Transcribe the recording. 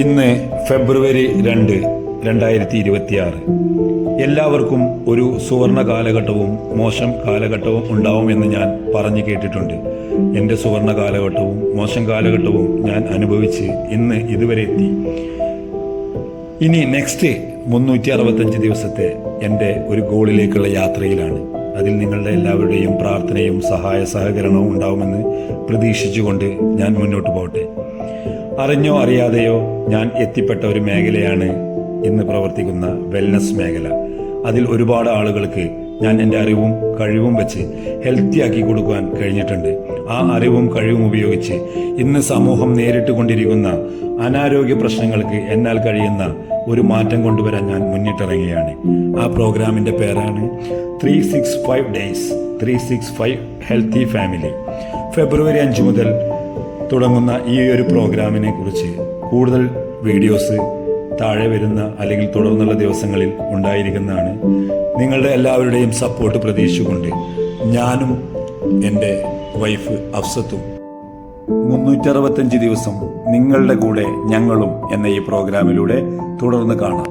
ഇന്ന് ഫെബ്രുവരി 2, 2026. എല്ലാവർക്കും ഒരു സുവർണ കാലഘട്ടവും മോശം കാലഘട്ടവും ഉണ്ടാവുമെന്ന് ഞാൻ പറഞ്ഞു കേട്ടിട്ടുണ്ട്. എൻ്റെ സുവർണ കാലഘട്ടവും മോശം കാലഘട്ടവും ഞാൻ അനുഭവിച്ച് ഇന്ന് ഇതുവരെ എത്തി. ഇനി നെക്സ്റ്റ് 365 ദിവസത്തെ എൻ്റെ ഒരു ഗോളിലേക്കുള്ള യാത്രയിലാണ്. അതിൽ നിങ്ങളുടെ എല്ലാവരുടെയും പ്രാർത്ഥനയും സഹായ സഹകരണവും ഉണ്ടാവുമെന്ന് പ്രതീക്ഷിച്ചുകൊണ്ട് ഞാൻ മുന്നോട്ട് പോകട്ടെ. അറിഞ്ഞോ അറിയാതെയോ ഞാൻ എത്തിപ്പെട്ട ഒരു മേഖലയാണ് ഇന്ന് പ്രവർത്തിക്കുന്ന വെൽനസ് മേഖല. അതിൽ ഒരുപാട് ആളുകൾക്ക് ഞാൻ എൻ്റെ അറിവും കഴിവും വെച്ച് ഹെൽത്തി ആക്കി കൊടുക്കാൻ കഴിഞ്ഞിട്ടുണ്ട്. ആ അറിവും കഴിവും ഉപയോഗിച്ച് ഇന്ന് സമൂഹം നേരിട്ട് കൊണ്ടിരിക്കുന്ന അനാരോഗ്യ പ്രശ്നങ്ങൾക്ക് എന്നാൽ കഴിയുന്ന ഒരു മാറ്റം കൊണ്ടുവരാൻ ഞാൻ മുന്നിട്ടിറങ്ങുകയാണ്. ആ പ്രോഗ്രാമിൻ്റെ പേരാണ് 365 ഡേയ്സ് 365 ഹെൽത്തി ഫാമിലി. ഫെബ്രുവരി 5 മുതൽ തുടങ്ങുന്ന ഈ ഒരു പ്രോഗ്രാമിനെ കുറിച്ച് കൂടുതൽ വീഡിയോസ് താഴെ വരുന്ന അല്ലെങ്കിൽ തുടർന്നുള്ള ദിവസങ്ങളിൽ ഉണ്ടായിരിക്കുന്നതാണ്. നിങ്ങളുടെ എല്ലാവരുടെയും സപ്പോർട്ട് പ്രതീക്ഷിച്ചുകൊണ്ട് ഞാനും എൻ്റെ വൈഫ് അഫ്സത്തും 365 ദിവസം നിങ്ങളുടെ കൂടെ ഞങ്ങളും എന്ന ഈ പ്രോഗ്രാമിലൂടെ തുടർന്ന് കാണാം.